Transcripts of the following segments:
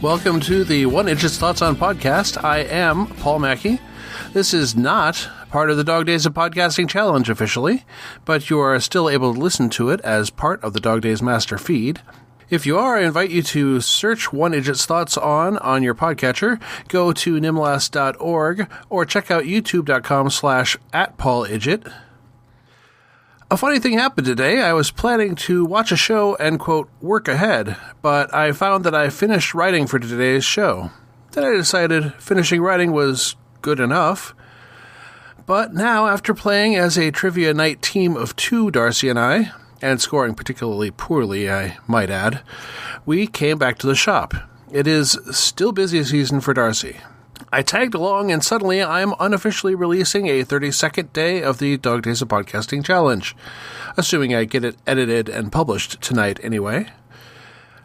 Welcome to the One Idjit's Thoughts on podcast. I am Paul Mackey. This is not part of the Dog Days of Podcasting Challenge officially, but you are still able to listen to it as part of the Dog Days master feed. If you are, I invite you to search One Idjit's Thoughts on your podcatcher, go to nimlas.org, or check out youtube.com/@PaulIdjit. A funny thing happened today. I was planning to watch a show and, quote, work ahead, but I found that I finished writing for today's show. Then I decided finishing writing was good enough. But now, after playing as a trivia night team of two, Darcy and I, and scoring particularly poorly, I might add, we came back to the shop. It is still busy season for Darcy. I tagged along, and suddenly I'm unofficially releasing a 32nd day of the Dog Days of Podcasting Challenge, assuming I get it edited and published tonight anyway.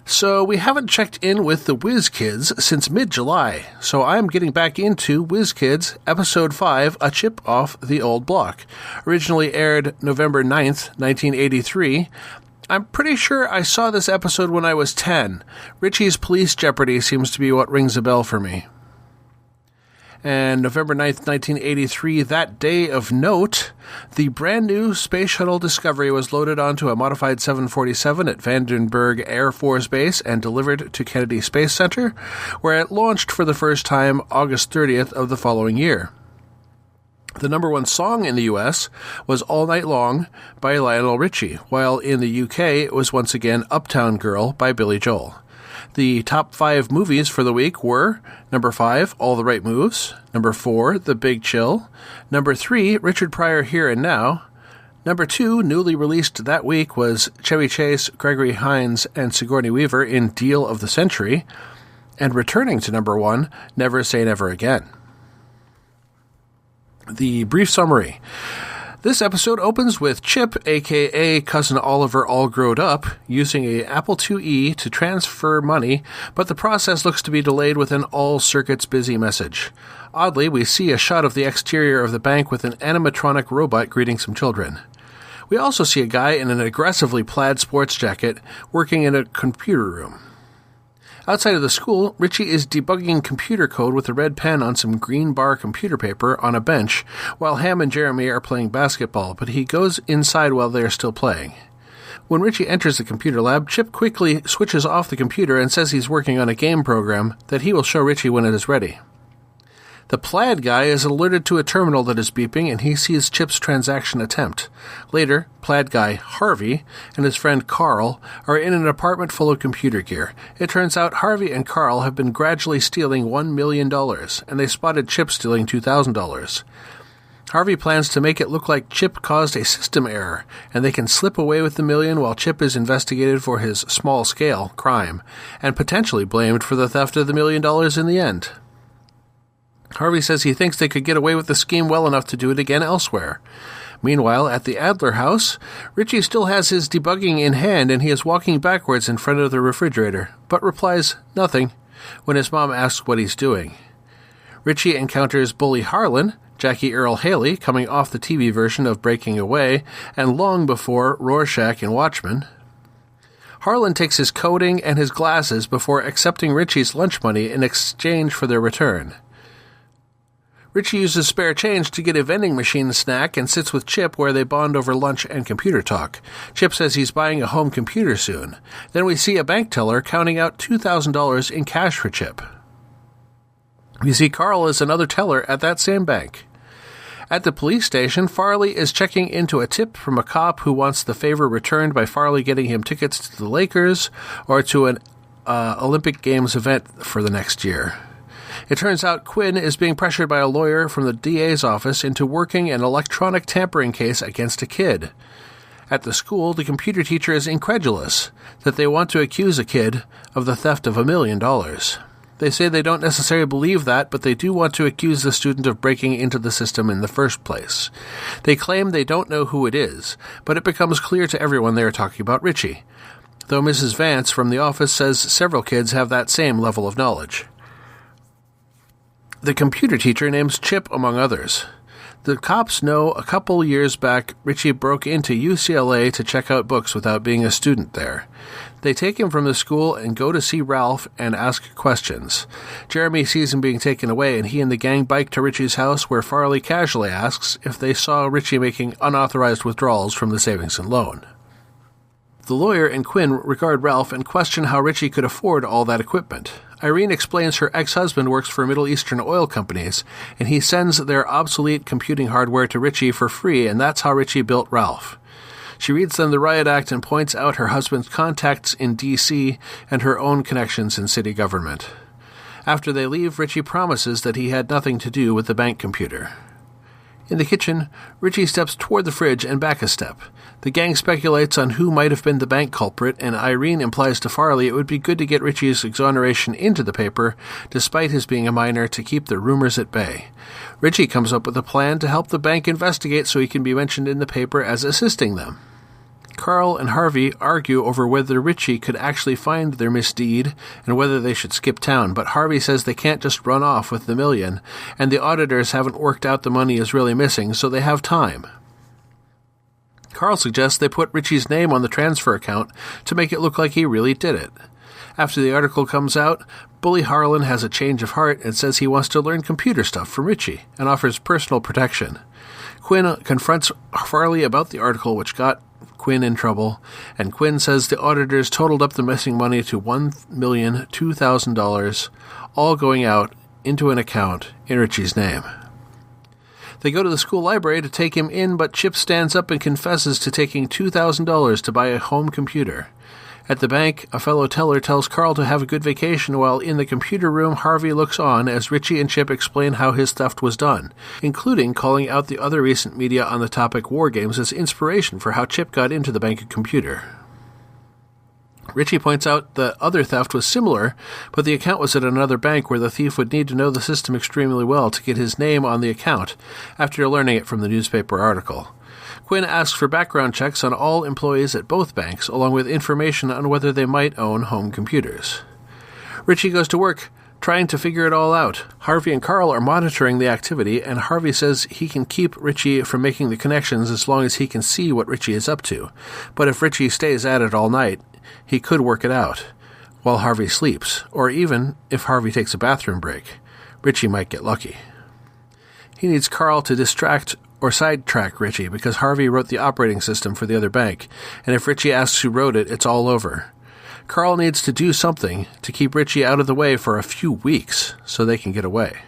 So we haven't checked in with the Whiz Kids since mid-July, so I'm getting back into Whiz Kids Episode 5, A Chip Off the Old Block. Originally aired November 9th, 1983. I'm pretty sure I saw this episode when I was 10. Richie's Police Jeopardy seems to be what rings a bell for me. And November 9th, 1983, that day of note, the brand new Space Shuttle Discovery was loaded onto a modified 747 at Vandenberg Air Force Base and delivered to Kennedy Space Center, where it launched for the first time August 30th of the following year. The number one song in the U.S. was All Night Long by Lionel Richie, while in the U.K. it was once again Uptown Girl by Billy Joel. The top 5 movies for the week were number 5, All the Right Moves, number 4, The Big Chill, number 3, Richard Pryor Here and Now, number 2, newly released that week, was Chevy Chase, Gregory Hines, and Sigourney Weaver in Deal of the Century, and returning to number 1, Never Say Never Again. The brief summary. This episode opens with Chip, a.k.a. Cousin Oliver all growed up, using a Apple IIe to transfer money, but the process looks to be delayed with an all circuits busy message. Oddly, we see a shot of the exterior of the bank with an animatronic robot greeting some children. We also see a guy in an aggressively plaid sports jacket working in a computer room. Outside of the school, Richie is debugging computer code with a red pen on some green bar computer paper on a bench, while Ham and Jeremy are playing basketball, but he goes inside while they are still playing. When Richie enters the computer lab, Chip quickly switches off the computer and says he's working on a game program that he will show Richie when it is ready. The plaid guy is alerted to a terminal that is beeping, and he sees Chip's transaction attempt. Later, plaid guy Harvey and his friend Carl are in an apartment full of computer gear. It turns out Harvey and Carl have been gradually stealing $1 million, and they spotted Chip stealing $2,000. Harvey plans to make it look like Chip caused a system error, and they can slip away with the million while Chip is investigated for his small-scale crime, and potentially blamed for the theft of the $1 million in the end. Harvey says he thinks they could get away with the scheme well enough to do it again elsewhere. Meanwhile, at the Adler house, Richie still has his debugging in hand and he is walking backwards in front of the refrigerator, but replies nothing when his mom asks what he's doing. Richie encounters Bully Harlan, Jackie Earle Haley, coming off the TV version of Breaking Away, and long before Rorschach in Watchmen. Harlan takes his coating and his glasses before accepting Richie's lunch money in exchange for their return. Richie uses spare change to get a vending machine snack and sits with Chip where they bond over lunch and computer talk. Chip says he's buying a home computer soon. Then we see a bank teller counting out $2,000 in cash for Chip. We see Carl is another teller at that same bank. At the police station, Farley is checking into a tip from a cop who wants the favor returned by Farley getting him tickets to the Lakers or to an Olympic Games event for the next year. It turns out Quinn is being pressured by a lawyer from the DA's office into working an electronic tampering case against a kid. At the school, the computer teacher is incredulous that they want to accuse a kid of the theft of $1 million. They say they don't necessarily believe that, but they do want to accuse the student of breaking into the system in the first place. They claim they don't know who it is, but it becomes clear to everyone they are talking about Richie, though Mrs. Vance from the office says several kids have that same level of knowledge. The computer teacher names Chip among others. The cops know a couple years back Richie broke into UCLA to check out books without being a student there. They take him from the school and go to see Ralph and ask questions. Jeremy sees him being taken away, and he and the gang bike to Richie's house, where Farley casually asks if they saw Richie making unauthorized withdrawals from the savings and loan. The lawyer and Quinn regard Ralph and question how Richie could afford all that equipment. Irene explains her ex-husband works for Middle Eastern oil companies, and he sends their obsolete computing hardware to Richie for free, and that's how Richie built Ralph. She reads them the riot act and points out her husband's contacts in D.C. and her own connections in city government. After they leave, Richie promises that he had nothing to do with the bank computer. In the kitchen, Richie steps toward the fridge and back a step. The gang speculates on who might have been the bank culprit, and Irene implies to Farley it would be good to get Richie's exoneration into the paper, despite his being a minor, to keep the rumors at bay. Richie comes up with a plan to help the bank investigate so he can be mentioned in the paper as assisting them. Carl and Harvey argue over whether Richie could actually find their misdeed and whether they should skip town, but Harvey says they can't just run off with the $1 million, and the auditors haven't worked out the money is really missing, so they have time. Carl suggests they put Richie's name on the transfer account to make it look like he really did it. After the article comes out, Bully Harlan has a change of heart and says he wants to learn computer stuff from Richie and offers personal protection. Quinn confronts Farley about the article, which got Quinn in trouble, and Quinn says the auditors totaled up the missing money to $1,002,000, all going out into an account in Richie's name. They go to the school library to take him in, but Chip stands up and confesses to taking $2,000 to buy a home computer. At the bank, a fellow teller tells Carl to have a good vacation, while in the computer room, Harvey looks on as Richie and Chip explain how his theft was done, including calling out the other recent media on the topic war games as inspiration for how Chip got into the bank computer. Richie points out the other theft was similar, but the account was at another bank where the thief would need to know the system extremely well to get his name on the account, after learning it from the newspaper article. Quinn asks for background checks on all employees at both banks, along with information on whether they might own home computers. Richie goes to work, trying to figure it all out. Harvey and Carl are monitoring the activity, and Harvey says he can keep Richie from making the connections as long as he can see what Richie is up to. But if Richie stays at it all night, he could work it out, while Harvey sleeps, or even if Harvey takes a bathroom break. Richie might get lucky. He needs Carl to distract or sidetrack Richie, because Harvey wrote the operating system for the other bank, and if Richie asks who wrote it, it's all over. Carl needs to do something to keep Richie out of the way for a few weeks, so they can get away.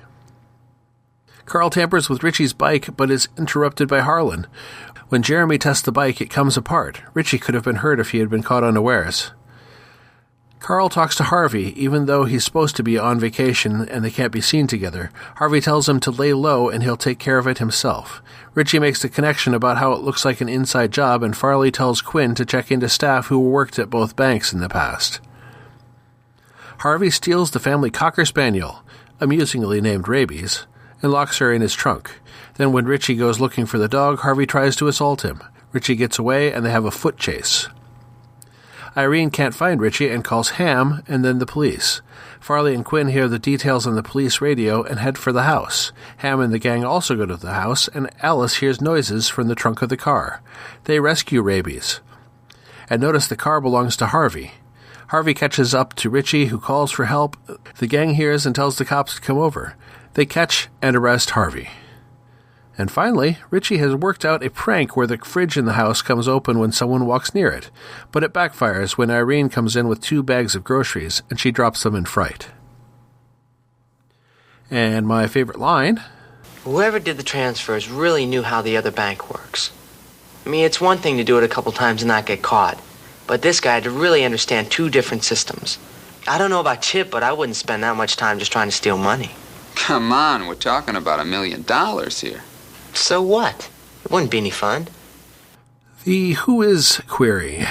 Carl tampers with Richie's bike, but is interrupted by Harlan. When Jeremy tests the bike, it comes apart. Richie could have been hurt if he had been caught unawares. Carl talks to Harvey, even though he's supposed to be on vacation and they can't be seen together. Harvey tells him to lay low and he'll take care of it himself. Richie makes the connection about how it looks like an inside job, and Farley tells Quinn to check into staff who worked at both banks in the past. Harvey steals the family Cocker Spaniel, amusingly named Rabies, and locks her in his trunk. Then when Richie goes looking for the dog, Harvey tries to assault him. Richie gets away and they have a foot chase. Irene can't find Richie and calls Ham and then the police. Farley and Quinn hear the details on the police radio and head for the house. Ham and the gang also go to the house, and Alice hears noises from the trunk of the car. They rescue Rabies and notice the car belongs to Harvey. Harvey catches up to Richie, who calls for help. The gang hears and tells the cops to come over. They catch and arrest Harvey. And finally, Richie has worked out a prank where the fridge in the house comes open when someone walks near it, but it backfires when Irene comes in with 2 bags of groceries, and she drops them in fright. And my favorite line: whoever did the transfers really knew how the other bank works. I mean, it's one thing to do it a couple times and not get caught, but this guy had to really understand 2 different systems. I don't know about Chip, but I wouldn't spend that much time just trying to steal money. Come on, we're talking about $1 million here. So what? It wouldn't be any fun. The Who Is query.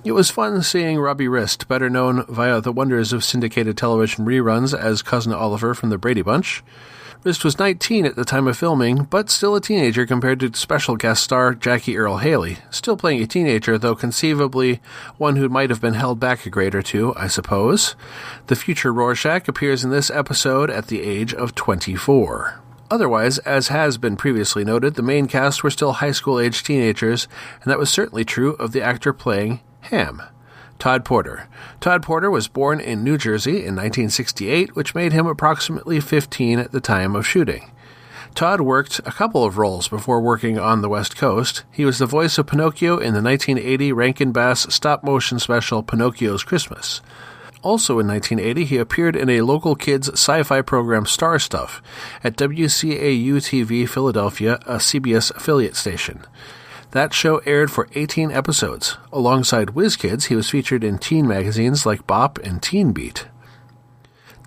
It was fun seeing Robbie Rist, better known via the wonders of syndicated television reruns as Cousin Oliver from the Brady Bunch. Rist was 19 at the time of filming, but still a teenager compared to special guest star Jackie Earle Haley, still playing a teenager, though conceivably one who might have been held back a grade or 2, I suppose. The future Rorschach appears in this episode at the age of 24. Otherwise, as has been previously noted, the main cast were still high school-aged teenagers, and that was certainly true of the actor playing Ham, Todd Porter. Todd Porter was born in New Jersey in 1968, which made him approximately 15 at the time of shooting. Todd worked a couple of roles before working on the West Coast. He was the voice of Pinocchio in the 1980 Rankin-Bass stop-motion special Pinocchio's Christmas. Also in 1980, he appeared in a local kids sci-fi program Star Stuff at WCAU-TV Philadelphia, a CBS affiliate station. That show aired for 18 episodes. Alongside Whiz Kids, he was featured in teen magazines like Bop and Teen Beat.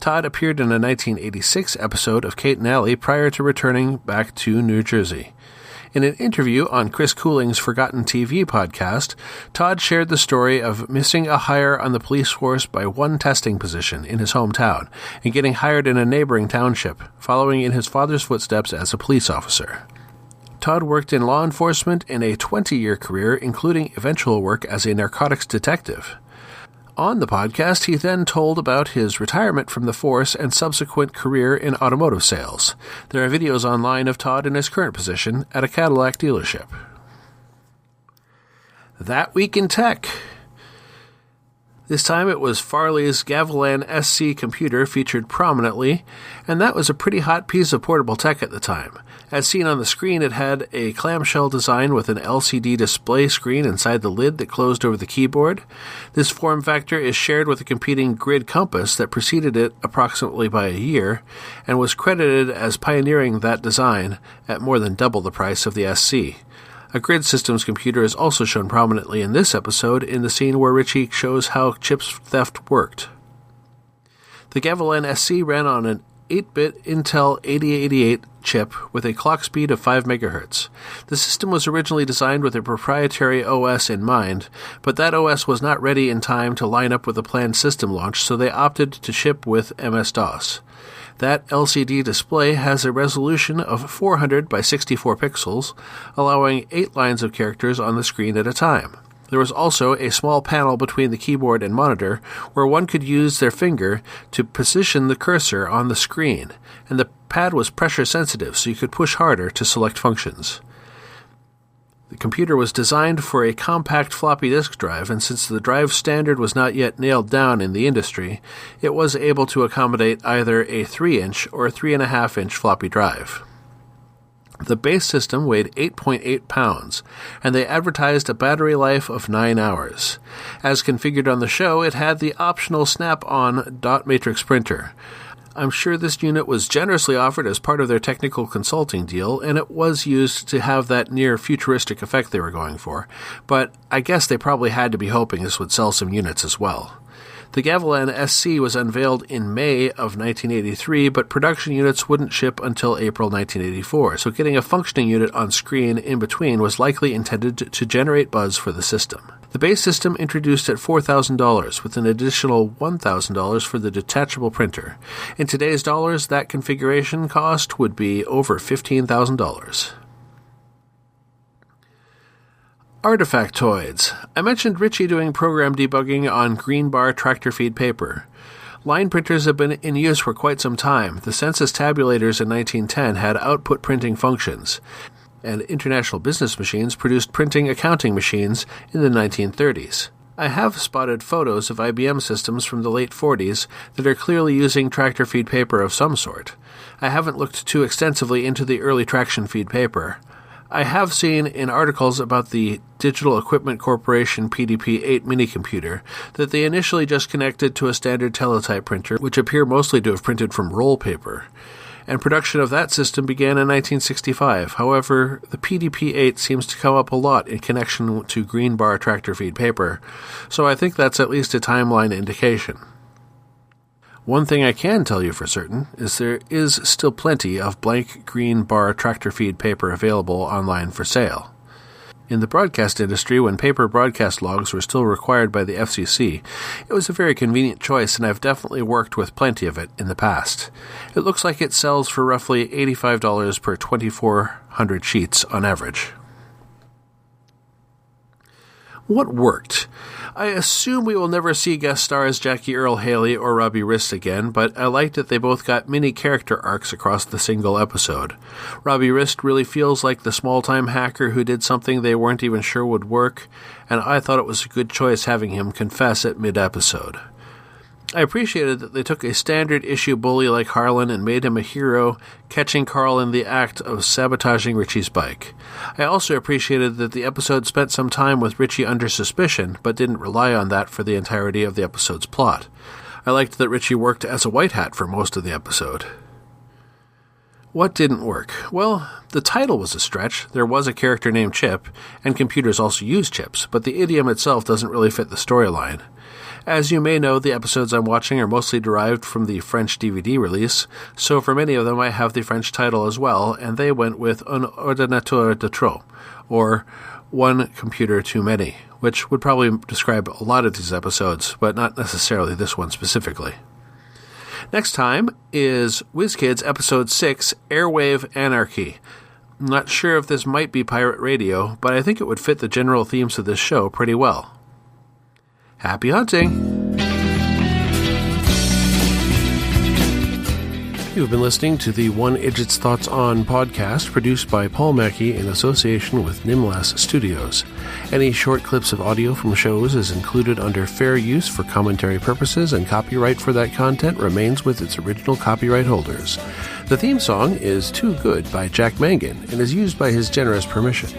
Todd appeared in a 1986 episode of Kate and Allie prior to returning back to New Jersey. In an interview on Chris Cooling's Forgotten TV podcast, Todd shared the story of missing a hire on the police force by one testing position in his hometown and getting hired in a neighboring township, following in his father's footsteps as a police officer. Todd worked in law enforcement in a 20-year career, including eventual work as a narcotics detective. On the podcast, he then told about his retirement from the force and subsequent career in automotive sales. There are videos online of Todd in his current position at a Cadillac dealership. That Week in Tech. This time it was Farley's Gavilan SC computer featured prominently, and that was a pretty hot piece of portable tech at the time. As seen on the screen, it had a clamshell design with an LCD display screen inside the lid that closed over the keyboard. This form factor is shared with a competing grid compass that preceded it approximately by a year, and was credited as pioneering that design at more than double the price of the SC. A grid systems computer is also shown prominently in this episode in the scene where Richie shows how chip theft worked. The Gavilan SC ran on an 8-bit Intel 8088 chip with a clock speed of 5 MHz. The system was originally designed with a proprietary OS in mind, but that OS was not ready in time to line up with the planned system launch, so they opted to ship with MS-DOS. That LCD display has a resolution of 400 by 64 pixels, allowing 8 lines of characters on the screen at a time. There was also a small panel between the keyboard and monitor where one could use their finger to position the cursor on the screen, and the pad was pressure sensitive so you could push harder to select functions. The computer was designed for a compact floppy disk drive, and since the drive standard was not yet nailed down in the industry, it was able to accommodate either a 3-inch or a 3.5-inch floppy drive. The base system weighed 8.8 pounds, and they advertised a battery life of 9 hours. As configured on the show, it had the optional snap-on dot matrix printer. I'm sure this unit was generously offered as part of their technical consulting deal, and it was used to have that near-futuristic effect they were going for, but I guess they probably had to be hoping this would sell some units as well. The Gavilan SC was unveiled in May of 1983, but production units wouldn't ship until April 1984, so getting a functioning unit on screen in between was likely intended to generate buzz for the system. The base system introduced at $4,000, with an additional $1,000 for the detachable printer. In today's dollars, that configuration cost would be over $15,000. Artifactoids. I mentioned Richie doing program debugging on green bar tractor feed paper. Line printers have been in use for quite some time. The census tabulators in 1910 had output printing functions, and International Business Machines produced printing accounting machines in the 1930s. I have spotted photos of IBM systems from the late 40s that are clearly using tractor feed paper of some sort. I haven't looked too extensively into the early traction feed paper. I have seen in articles about the Digital Equipment Corporation PDP-8 minicomputer that they initially just connected to a standard teletype printer, which appear mostly to have printed from roll paper, and production of that system began in 1965. However, the PDP-8 seems to come up a lot in connection to green bar tractor feed paper, so I think that's at least a timeline indication. One thing I can tell you for certain is there is still plenty of blank green bar tractor feed paper available online for sale. In the broadcast industry, when paper broadcast logs were still required by the FCC, it was a very convenient choice, and I've definitely worked with plenty of it in the past. It looks like it sells for roughly $85 per 2,400 sheets on average. What worked? I assume we will never see guest stars Jackie Earle Haley or Robbie Rist again, but I liked that they both got mini character arcs across the single episode. Robbie Rist really feels like the small-time hacker who did something they weren't even sure would work, and I thought it was a good choice having him confess at mid-episode. I appreciated that they took a standard issue bully like Harlan and made him a hero, catching Carl in the act of sabotaging Richie's bike. I also appreciated that the episode spent some time with Richie under suspicion, but didn't rely on that for the entirety of the episode's plot. I liked that Richie worked as a white hat for most of the episode. What didn't work? Well, the title was a stretch. There was a character named Chip, and computers also use chips, but the idiom itself doesn't really fit the storyline. As you may know, the episodes I'm watching are mostly derived from the French DVD release, so for many of them I have the French title as well, and they went with Un ordinateur de trop, or One Computer Too Many, which would probably describe a lot of these episodes, but not necessarily this one specifically. Next time is Whiz Kids Episode 6, Airwave Anarchy. I'm not sure if this might be pirate radio, but I think it would fit the general themes of this show pretty well. Happy hunting! You've been listening to the One Idjit's Thoughts On podcast, produced by Paul Mackey in association with Nimlas Studios. Any short clips of audio from shows is included under fair use for commentary purposes, and copyright for that content remains with its original copyright holders. The theme song is Too Good by Jack Mangan and is used by his generous permission.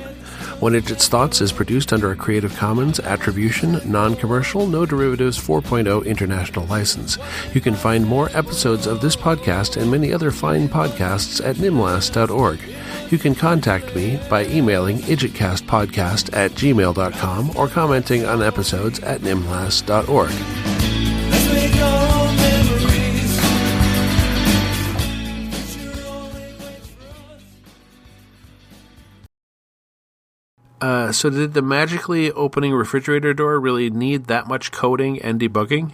One Idjit's Thoughts is produced under a Creative Commons Attribution, Non-Commercial, No Derivatives 4.0 International License. You can find more episodes of this podcast and many other fine podcasts at nimlas.org. You can contact me by emailing idjitcastpodcast@gmail.com or commenting on episodes at nimlas.org. So did the magically opening refrigerator door really need that much coding and debugging?